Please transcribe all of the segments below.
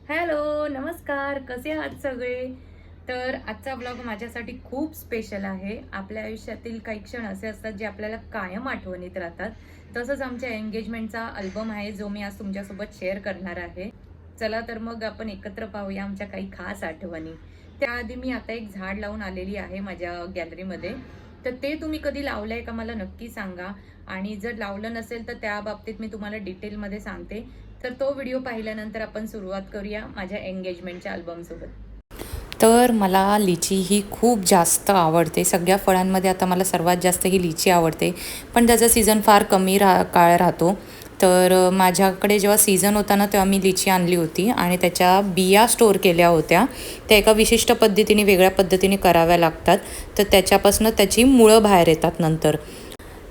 Hello, नमस्कार. कसे आहात सगळे? तर आजचा ब्लॉग माझ्यासाठी खूप स्पेशल आहे. आपल्या आयुष्यातील काही क्षण असे असतात जे आपल्याला कायम आठवणीत राहतात. तसंच आमच्या एंगेजमेंटचा अल्बम आहे जो मी आज तुमच्यासोबत शेअर करणार आहे. चला तर मग आपण एकत्र पाहूया आमच्या काही खास आठवणी. त्याआधी मी आता एक झाड लावून आलेली आहे माझ्या गॅलरीमध्ये. तर ते तुम्ही कधी लावलंय का मला नक्की सांगा आणि जर लावलं नसेल तर त्या बाबतीत मी तुम्हाला डिटेलमध्ये सांगते. तर तो व्हिडिओ पाहिल्यानंतर आपण सुरुवात करूया माझ्या एंगेजमेंटच्या अल्बमसोबत. तर मला लिची ही खूप जास्त आवडते. सगळ्या फळांमध्ये आता मला सर्वात जास्त ही लिची आवडते. पण त्याचा सीझन फार कमी काळ राहतो. तर माझ्याकडे जेव्हा सीझन होता ना तेव्हा मी लिची आणली होती आणि त्याच्या बिया स्टोअर केल्या होत्या. त्या एका विशिष्ट पद्धतीने वेगळ्या पद्धतीने कराव्या लागतात. तर त्याच्यापासून त्याची मुळं बाहेर येतात नंतर.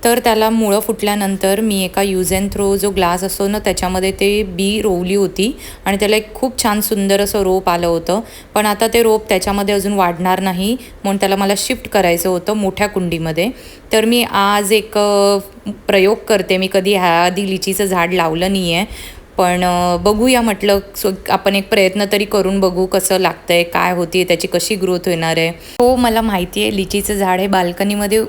तर त्याला मुळं फुटल्यानंतर मी एका यूज अँड थ्रो जो ग्लास असतो ना त्याच्यामध्ये ते बी रोवली होती आणि त्याला एक खूप छान सुंदर असं रोप आलं होतं. पण आता ते रोप त्याच्यामध्ये अजून वाढणार नाही म्हणून त्याला मला शिफ्ट करायचं होतं मोठ्या कुंडीमध्ये. तर मी आज एक प्रयोग करते. मी कधी ह्याआधी लिचीचं झाड लावलं नाही आहे. पण बघूया म्हटलं आपण एक प्रयत्न तरी करून बघू कसं लागतंय, काय होती त्याची कशी ग्रोथ होणार आहे. हो, मला माहिती आहे लिचीचं झाड हे बाल्कनीमध्ये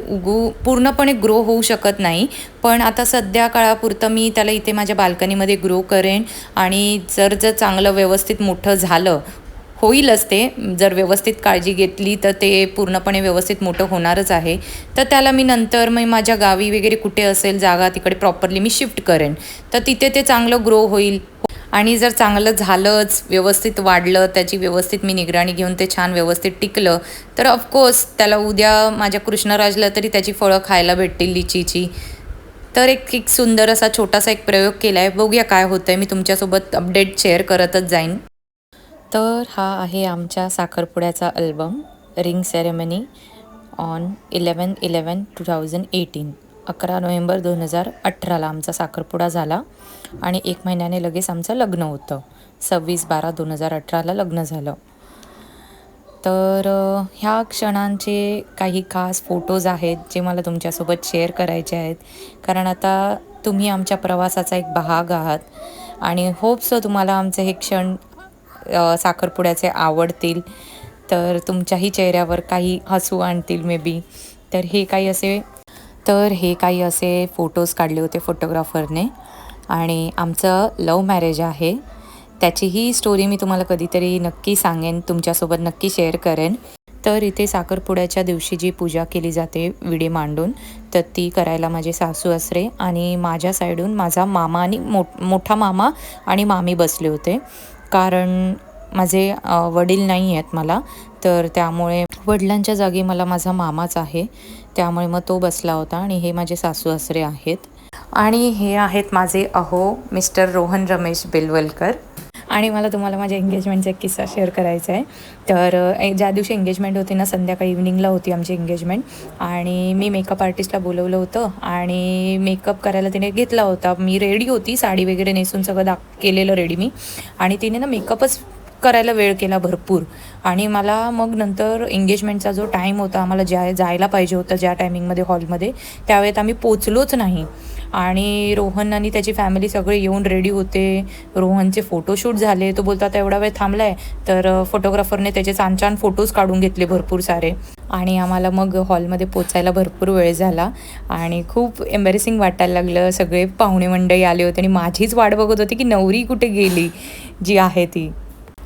पूर्णपणे ग्रो होऊ शकत नाही. पण आता सध्या काळापुरतं मी त्याला इथे माझ्या बाल्कनीमध्ये ग्रो करेन आणि जर जर चांगलं व्यवस्थित मोठं झालं होईलच ते. जर व्यवस्थित काळजी घेतली तर ते पूर्णपणे व्यवस्थित मोठं होणारच आहे. तर त्याला मी नंतर मी माझ्या गावी वगैरे कुठे असेल जागा तिकडे प्रॉपरली मी शिफ्ट करेन. तर तिथे ते चांगलं ग्रो होईल आणि जर चांगलं झालंच, व्यवस्थित वाढलं, त्याची व्यवस्थित मी निगराणी घेऊन ते छान व्यवस्थित टिकलं, तर ऑफकोर्स त्याला उद्या माझ्या कृष्णराजला तरी त्याची फळं खायला भेटतील लिचीची. तर एक एक सुंदर असा छोटासा एक प्रयोग केला आहे. बघूया काय होतं आहे. मी तुमच्यासोबत अपडेट शेअर करतच जाईन. तर हा आहे आमच्या साखरपुड्याचा album, ring ceremony on 11/11/2018. 11 November 2018ला आमचा साखरपुडा झाला आणि 1 महिन्याने लगेच आमचं लग्न होतं. 26/12/2018ला लग्न झालं. तर ह्या क्षणांचे काही खास फोटोज आहेत जे मला तुमच्यासोबत शेअर करायचे आहेत. कारण आता तुम्ही आमच्या प्रवासाचा एक भाग आहात आणि होप सो तुम्हाला आमचे हे क्षण साखरपुड्याचे आवडतील. तर तुमच्याही चेहऱ्यावर काही हसू आणतील मे बी. तर हे काही असे फोटोज काढले होते फोटोग्राफरने आणि आमचं लव्ह मॅरेज आहे. त्याचीही स्टोरी मी तुम्हाला कधीतरी नक्की सांगेन, तुमच्यासोबत नक्की शेअर करेन. तर इथे साखरपुड्याच्या दिवशी जी पूजा केली जाते विडे मांडून, तर ती करायला माझे सासू-सासरे आणि माझ्या साईडून माझा मामा आणि मोठा मामा आणि मामी बसले होते. कारण माझे वडील नाही आहेत मला, तर त्यामुळे वडिलांच्या जागी मला माझा मामाच आहे. त्यामुळे मग तो बसला होता आणि हे माझे सासू-सासरे आहेत. आणि हे आहेत माझे अहो मिस्टर रोहन रमेश बेलवलकर. आणि मला तुम्हाला माझ्या एंगेजमेंटचा एक किस्सा शेअर करायचा आहे. तर ज्या दिवशी एंगेजमेंट होती ना, संध्याकाळी इव्हनिंगला होती आमची एंगेजमेंट आणि मी मेकअप आर्टिस्टला बोलवलं होतं आणि मेकअप करायला तिने घेतला होता. मी रेडी होती, साडी वगैरे नेसून सगळं केलेलं रेडी मी आणि तिने ना मेकअपच करायला वेळ केला भरपूर. आणि मला मग नंतर एंगेजमेंटचा जो टाईम होता, आम्हाला जायला पाहिजे होतं ज्या टायमिंगमध्ये हॉलमध्ये, त्यावेळेत आम्ही पोचलोच नाही. आणि रोहन आणि त्याची फॅमिली सगळे येऊन रेडी होते. रोहनचे फोटोशूट झाले. तो बोलतो आता एवढा वेळ थांबला आहे, तर फोटोग्राफरने त्याचे छान छान फोटोज काढून घेतले भरपूर सारे. आणि आम्हाला मग हॉलमध्ये पोचायला भरपूर वेळ झाला आणि खूप एम्बॅरेसिंग वाटायला लागलं. सगळे पाहुणे मंडळी आले होते आणि माझीच वाट बघत होती की नवरी कुठे गेली जी आहे ती.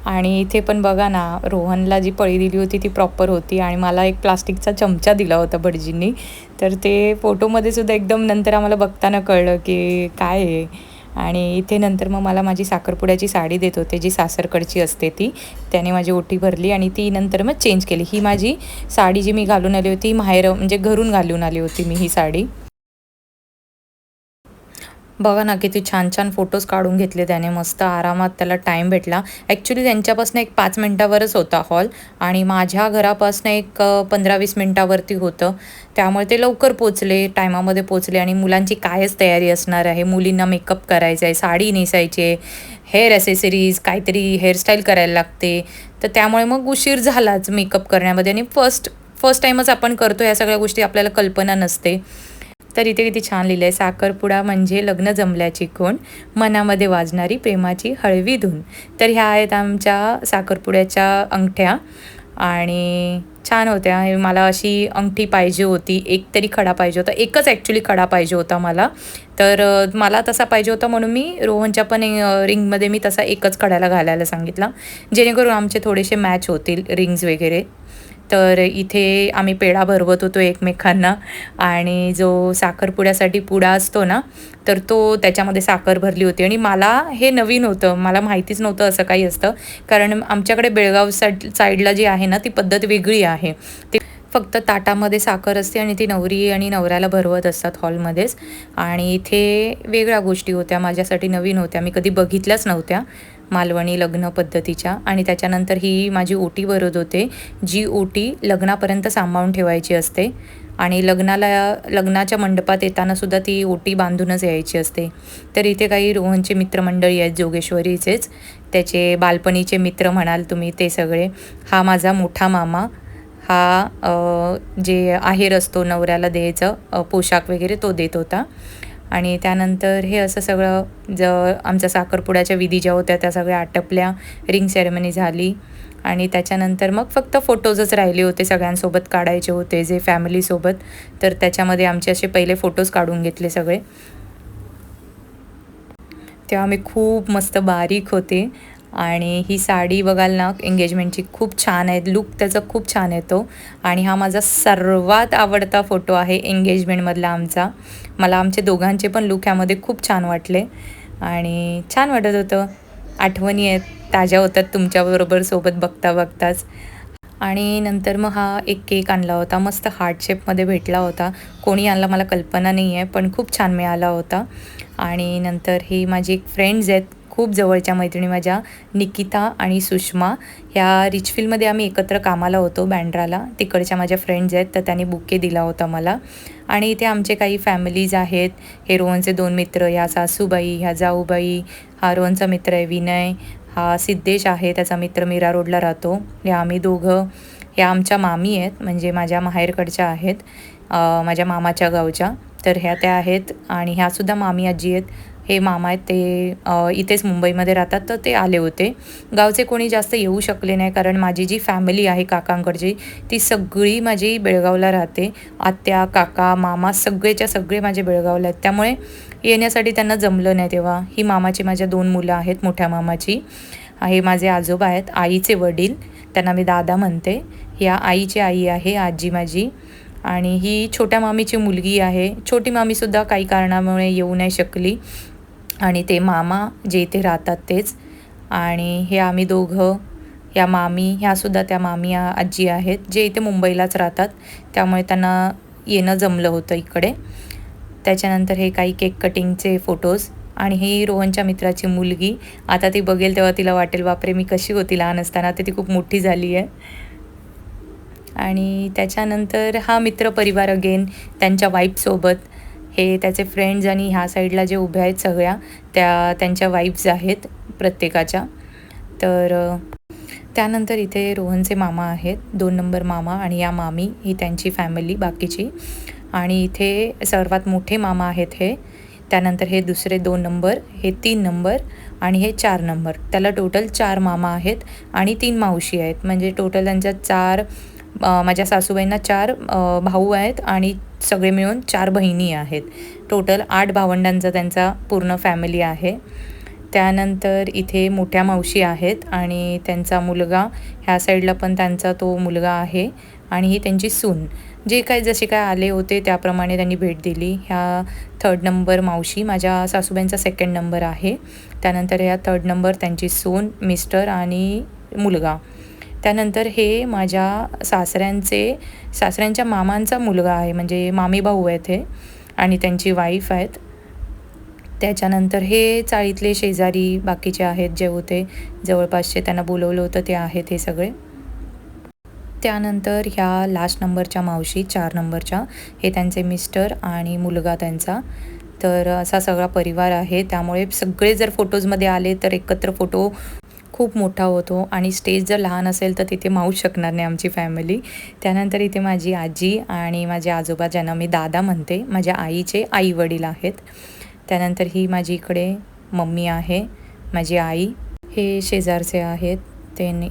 आणि इथे पण बघा ना, रोहनला जी पळी दिली होती ती प्रॉपर होती आणि मला एक प्लास्टिकचा चमचा दिला होता भटजींनी. तर ते फोटोमध्ये सुद्धा एकदम नंतर आम्हाला बघताना कळलं की काय आहे. आणि इथे नंतर मग मला माझी साखरपुड्याची साडी देत होते जी सासरकडची असते ती. त्याने माझी ओटी भरली आणि ती नंतर मग चेंज केली. ही माझी साडी जी मी घालून आली होती माहेर म्हणजे घरून घालून आली होती मी ही साडी. बघा ना किती छान छान फोटोज काढून घेतले त्याने. मस्त आरामात त्याला टाईम भेटला. ॲक्च्युली त्यांच्यापासून एक 5 मिनटावरच होता हॉल आणि माझ्या घरापासून एक 15-20 मिनटावरती होतं. त्यामुळे ते लवकर पोचले, टायमामध्ये पोचले. आणि मुलांची कायच तयारी असणार आहे. मुलींना मेकअप करायचा आहे, साडी नेसायची आहे, हेअर ॲसेसरीज, काहीतरी हेअरस्टाईल करायला लागते. तर त्यामुळे मग उशीर झालाच मेकअप करण्यामध्ये. आणि फर्स्ट टाईमच आपण करतो, ह्या सगळ्या गोष्टी आपल्याला कल्पना नसते. तर इथे किती छान लिहिलं आहे, साखरपुडा म्हणजे लग्न जमल्याची खूण, मनामध्ये वाजणारी प्रेमाची हळवी धून. तर ह्या आहेत आमच्या साखरपुड्याच्या अंगठ्या आणि छान होत्या. मला अशी अंगठी पाहिजे होती, एक तरी खडा पाहिजे होता, एकच ॲक्च्युली खडा पाहिजे होता मला. तर मला तसा पाहिजे होता म्हणून मी रोहनच्या पण रिंगमध्ये मी तसा एकच खड्याला घालायला सांगितला, जेणेकरून आमचे थोडेसे मॅच होतील रिंग्स वगैरे. तर इथे आम्ही पेढा भरवत होतो एकमेकांना आणि जो साखरपुड्यासाठी पुडा असतो ना, तर तो त्याच्यामध्ये साखर भरली होती आणि मला हे नवीन होतं. मला माहितीच नव्हतं असं काही असतं. कारण आमच्याकडे बेळगाव साईडला जी आहे ना, ती पद्धत वेगळी आहे. ते फक्त ताटामध्ये साखर असते आणि ती नवरी आणि नवऱ्याला भरवत असतात हॉलमध्येच. आणि इथे वेगळ्या गोष्टी होत्या, माझ्यासाठी नवीन होत्या, मी कधी बघितल्याच नव्हत्या मालवणी लग्न पद्धतीच्या. आणि त्याच्यानंतर ही माझी ओटी भरत होते, जी ओटी लग्नापर्यंत सांभाळून ठेवायची असते आणि लग्नाच्या मंडपात येतानासुद्धा ती ओटी बांधूनच यायची असते. तर इथे काही रोहनचे मित्रमंडळी आहेत जोगेश्वरीचेच, त्याचे बालपणीचे मित्र म्हणाल तुम्ही ते सगळे. हा माझा मोठा मामा, हा जे आहेर असतो नवऱ्याला द्यायचं पोशाख वगैरे तो देत होता. आणि त्यानंतर हे असं सगळं आमच्या साखरपुड्याच्या विधी ज्या होत्या त्या सगळ्या आटपल्या, रिंग सेरेमनी झाली आणि त्याच्यानंतर मग फक्त फोटोजच राहिले होते, सगळ्यांसोबत काढायचे होते जे फॅमिलीसोबत. तर त्याच्यामध्ये आमचे असे पहिले फोटोज काढून घेतले सगळे. तेव्हा मी खूप मस्त बारीक होते आणि ही साडी बघाल ना एंगेजमेंटची खूप छान आहे, लूक त्याचा खूप छान येतो. आणि हा माझा सर्वात आवडता फोटो आहे एंगेजमेंटमधला आमचा. मला आमचे दोघांचे पण लूक ह्यामध्ये खूप छान वाटले आणि छान वाटत होतं. आठवणी आहेत, ताज्या होतात तुमच्याबरोबर सोबत बघता बघताच. आणि नंतर मग हा एक केक आणला होता, मस्त हार्ट शेपमध्ये भेटला होता. कोणी आणला मला कल्पना नाही आहे, पण खूप छान मिळाला होता. आणि नंतर ही माझी एक फ्रेंड्स आहेत, खूप जवळच्या मैत्रिणी माझ्या, निकिता आणि सुषमा. ह्या रिचफिल्डमध्ये आम्ही एकत्र कामाला होतो बँड्राला. तिकडच्या माझ्या फ्रेंड्स आहेत, तर त्यांनी बुके दिला होता मला. आणि इथे आमचे काही फॅमिलीज आहेत. हे रोहनचे 2 मित्र, ह्या सासूबाई, ह्या जाऊबाई, हा रोहनचा मित्र आहे विनय, हा सिद्धेश आहे त्याचा मित्र, मीरा रोडला राहतो. हे आम्ही दोघं. ह्या आमच्या मामी आहेत, म्हणजे माझ्या माहेरकडच्या आहेत, माझ्या मामाच्या गावच्या. तर ह्या त्या आहेत आणि ह्यासुद्धा मामी आजी आहेत. हे मामा आहेत ते इथेच मुंबईमध्ये राहतात, तर ते आले होते. गावचे कोणी जास्त येऊ शकले नाही, कारण माझी जी फॅमिली आहे काकांकडची ती सगळी माझी बेळगावला राहते. आत्या, काका, मामा सगळेच्या सगळे माझे बेळगावला आहेत, त्यामुळे येण्यासाठी त्यांना जमलं नाही तेव्हा. ही मामाची माझ्या 2 मुलं आहेत, मोठ्या मामाची. हे माझे आजोबा आहेत, आईचे वडील, त्यांना मी दादा म्हणते. ह्या आईची आई आहे आजी माझी. आणि ही छोट्या मामीची मुलगी आहे. छोटी मामीसुद्धा काही कारणामुळे येऊ नाही शकली. आणि ते मामा जे इथे राहतात तेच. आणि हे आम्ही दोघं, ह्या मामी, ह्यासुद्धा त्या मामी आजी आहेत, जे इथे मुंबईलाच राहतात, त्यामुळे त्यांना येणं जमलं होतं इकडे. त्याच्यानंतर हे काही केक कटिंगचे फोटोज. आणि ही रोहनच्या मित्राची मुलगी. आता ती बघेल तेव्हा तिला वाटेल बापरे मी कशी होती लहान असताना, तर ती खूप मोठी झाली आहे. आणि त्याच्यानंतर हा मित्रपरिवार अगेन, त्यांच्या वाईफसोबत. हे त्याचे फ्रेंड्स आणि ह्या साईडला जे उभे आहेत सगळ्या, त्यांच्या वाईफ्स आहेत प्रत्येकाच्या. तर त्यानंतर इथे रोहनचे मामा आहेत, 2 नंबर मामा, आणि या मामी ही त्यांची फॅमिली बाकीची. आणि इथे सर्वात मोठे मामा आहेत हे. त्यानंतर हे दुसरे 2 नंबर, हे 3 नंबर आणि हे 4 नंबर. त्याला टोटल 4 मामा आहेत आणि 3 मावशी आहेत. म्हणजे टोटल त्यांच्या 4, माझ्या सासूबाईंना 4 भाऊ आहेत आणि सगळे मिळून 4 बहिणी आहेत. टोटल 8 भावंडांचा त्यांचा पूर्ण फॅमिली आहे. त्यानंतर इथे मोठ्या मावशी आहेत आणि त्यांचा मुलगा, ह्या साईडला पण त्यांचा तो मुलगा आहे आणि ही त्यांची सून. जे काय जसे काय आले होते त्याप्रमाणे त्यांनी भेट दिली. ह्या 3rd नंबर मावशी, माझ्या सासूबाईंचा 2nd नंबर आहे. त्यानंतर ह्या 3rd नंबर त्यांची सून, मिस्टर आणि मुलगा. त्यानंतर हे माझ्या सासऱ्यांच्या मामांचा मुलगा आहे, म्हणजे मामी भाऊ आहेत हे, आणि त्यांची वाईफ आहेत. त्याच्यानंतर हे चाळीतले शेजारी बाकीचे आहेत जे होते जवळपासचे, त्यांना बोलवलं होतं ते आहेत हे सगळे. त्यानंतर ह्या लास्ट नंबरच्या मावशी, 4 नंबरच्या, हे त्यांचे मिस्टर आणि मुलगा त्यांचा. तर असा सगळा परिवार आहे, त्यामुळे सगळे जर फोटोजमध्ये आले तर एकत्र फोटो खूप मोठा होतो आणि स्टेज जर लहान असेल तर तिथे मावू शकणार नाही आमची फॅमिली. त्यानंतर इथे माझी आजी आणि माझे आजोबा, ज्यांना मी दादा म्हणते, माझ्या आईचे आई-वडील आहेत. त्यानंतर ही माझी इकडे मम्मी आहे, माझी आई. हे शेजारचे आहेत.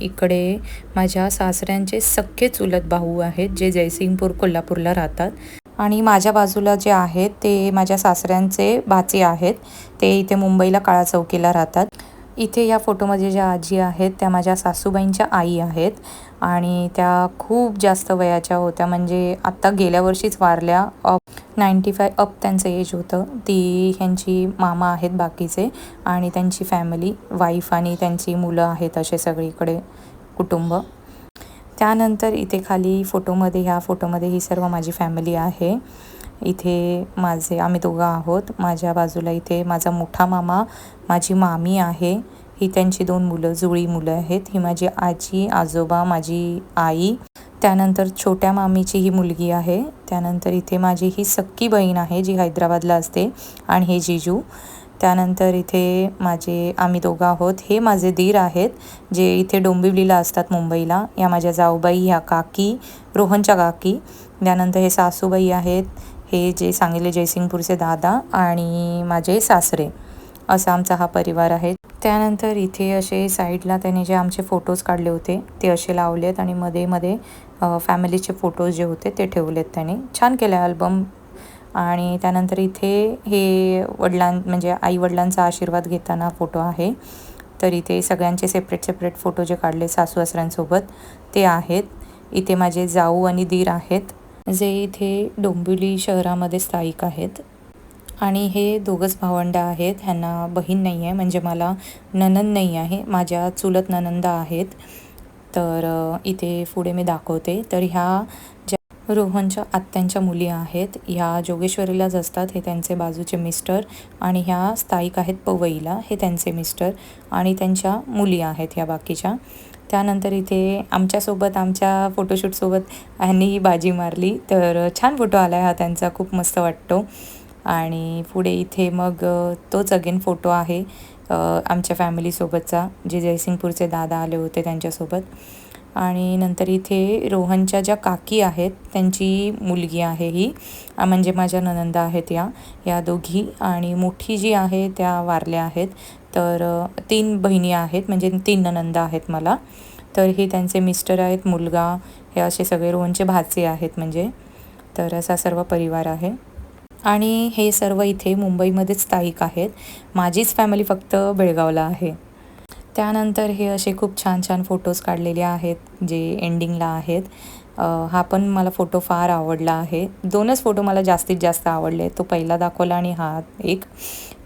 इकडे माझ्या सासऱ्यांचे सख्खे चुलत भाऊ आहेत, जे जयसिंगपूर कोल्हापूरला राहतात. आणि माझ्या बाजूला जे आहेत ते माझ्या सासऱ्यांचे भाचे आहेत. ते इथे मुंबईला काळा चौकीला राहतात. इथे या फोटोमध्ये ज्या आजी आहेत त्या माझ्या सासूबाईंच्या आई आहेत आणि त्या खूप जास्त वयाच्या होत्या, म्हणजे आत्ता गेल्या वर्षीच वारल्या. 95 अप त्यांचं एज होतं. ती ह्यांची मामा आहेत बाकीचे आणि त्यांची फॅमिली, वाईफ आणि त्यांची मुलं आहेत, असे सगळीकडे कुटुंब. त्यानंतर इथे खाली ह्या फोटोमध्ये ही सर्व माझी फॅमिली आहे. इथे आम्ही दोघं आहोत. माझ्या बाजूला इथे माझा मोठा मामा, माझी मामी आहे. ही त्यांची 2 मुलं, जुळी मुलं आहेत. ही माझी आजी, आजोबा, माझी आई. त्यानंतर छोट्या मामीची ही मुलगी आहे. त्यानंतर इथे माझी ही सख्खी बहीण आहे, जी हैदराबादला असते, आणि हे जीजू. त्यानंतर इथे आम्ही दोघं आहोत. हे माझे दीर आहेत, जे इथे डोंबिवलीला असतात मुंबईला. या माझ्या जाऊबाई, ह्या काकी, रोहनच्या काकी. त्यानंतर हे सासूबाई आहेत. हे जे सांगितले जयसिंगपूरचे दादा आणि माझे सासरे. असा आमचा हा परिवार आहे. त्यानंतर इथे असे साईडला त्याने जे आमचे फोटोज काढले होते ते असे लावलेत आणि मध्ये फॅमिलीचे फोटोज जे होते ते ठेवलेत त्याने. छान केलं आहे अल्बम. आणि त्यानंतर इथे हे म्हणजे आई-वडिलांचा आशीर्वाद घेताना फोटो आहे. तर इथे सगळ्यांचे सेपरेट फोटो जे काढले सासू-सासऱ्यांसोबत ते आहेत. इथे माझे जाऊ आणि दीर आहेत, जे इथे डोंबिवली शहरामध्ये स्थायिक आहेत. आणि हे दोघंच भावंडं आहेत. ह्यांना बहीण नाही आहे, म्हणजे मला नणंद नाही आहे. माझ्या चुलत नणंदा आहेत. तर इथे पुढे मी दाखवते. तर ह्या ज्या रोहनच्या आत्यांच्या मुली आहेत, ह्या जोगेश्वरीलाच असतात. हे त्यांचे बाजूचे मिस्टर. आणि ह्या स्थायिक आहेत पवईला, हे त्यांचे मिस्टर. आणि त्यांच्या मुली आहेत ह्या बाकीच्या. त्यानंतर इथे आमच्यासोबत, आमच्या फोटोशूटसोबत ह्यांनी बाजी मारली. तर छान फोटो आला आहे हा त्यांचा, खूप मस्त वाटतो. आणि पुढे इथे मग तोच अगेन फोटो आहे आमच्या फॅमिलीसोबतचा, जे जयसिंगपूरचे दादा आले होते त्यांच्यासोबत. आणि नंतर इथे रोहनच्या ज्या काकी आहेत त्यांची मुलगी आहे ही, म्हणजे माझ्या नणंदा आहेत या दोघी. आणि मोठी जी आहे त्या वारल्या आहेत. तर 3 बहिणी आहेत, म्हणजे 3 नणंदा आहेत मला. तर हे त्यांचे मिस्टर आहेत, मुलगा, हे असे सगळे रोहनचे भाचे आहेत म्हणजे. तर असा सर्व परिवार आहे. आणि हे सर्व इथे मुंबईमध्येच स्थायिक आहेत. माझीच फॅमिली फक्त बेळगावला आहे. त्यानंतर हे असे खूप छान फोटोज काढलेले आहेत, जे एंडिंगला आहेत. हा पण मला फोटो फार आवडला आहे. 2च फोटो मला जास्तीत जास्त आवडले. तो पहिला दाखवला आणि हा एक.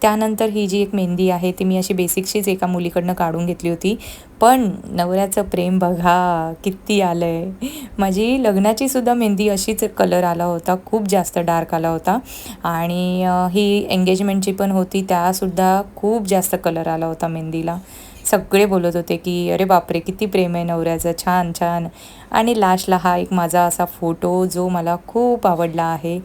त्यानंतर ही जी एक मेहंदी आहे ती मी अशी बेसिकशीच एका मुलीकडनं काढून घेतली होती. पण नवऱ्याचं प्रेम बघा किती आलं आहे. माझी लग्नाची सुद्धा मेहंदी अशीच कलर आला होता, खूप जास्त डार्क आला होता. आणि ही एंगेजमेंटची पण होती, त्यासुद्धा खूप जास्त कलर आला होता मेहंदीला. सगळे बोलत होते की अरे बापरे, किती प्रेम आहे नवऱ्याचं, छान. आणि लास्टला हा एक माझा असा फोटो जो मला खूप आवडला आहे.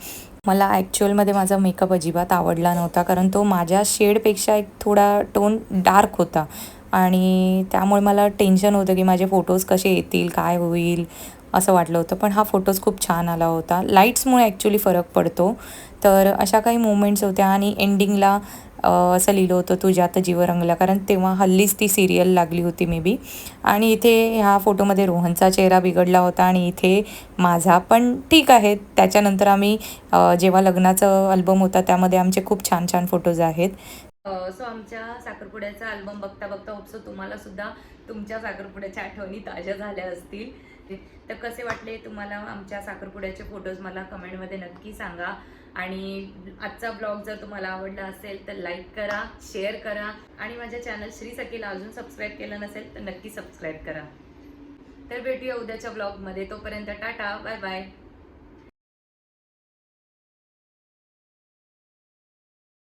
मला ॲक्च्युअलमध्ये माझा मेकअप अजिबात आवडला नव्हता, कारण तो माझ्या शेडपेक्षा एक थोडा टोन डार्क होता. आणि त्यामुळे मला टेन्शन होतं की माझे फोटोज कसे येतील, काय होईल, असं वाटलं होतं. पण हा फोटोज खूप छान आला होता. लाईट्समुळे ॲक्च्युली फरक पडतो. तर अशा काही मोमेंट्स होत्या. आणि एंडिंगला असं लिहिलं होतं, तुझ्यात जीव रंगला, कारण तेव्हा हल्लीच ती सिरियल लागली होती मे बी. आणि इथे ह्या फोटोमध्ये रोहनचा चेहरा बिघडला होता आणि इथे माझा पण ठीक आहे. त्याच्यानंतर आम्ही जेव्हा लग्नाचं अल्बम होता त्यामध्ये आमचे खूप छान फोटोज आहेत. सो आमच्या साखरपुड्याचा अल्बम बघता होपसो तुम्हाला सुद्धा तुमच्या साखरपुड्याच्या आठवणी ताज्या झाल्या असतील. तर कसे वाटले तुम्हाला आमच्या साखरपुड्याचे फोटोज, मला कमेंटमध्ये नक्की सांगा. आणि आजचा ब्लॉग जर तुम्हाला आवडला असेल तर लाईक करा, शेअर करा. आणि माझ्या चॅनल श्री सखीला अजून सबस्क्राईब केलं नसेल तर नक्की सबस्क्राईब करा. तर भेटूया उद्याच्या ब्लॉगमध्ये. तोपर्यंत टाटा, बाय बाय.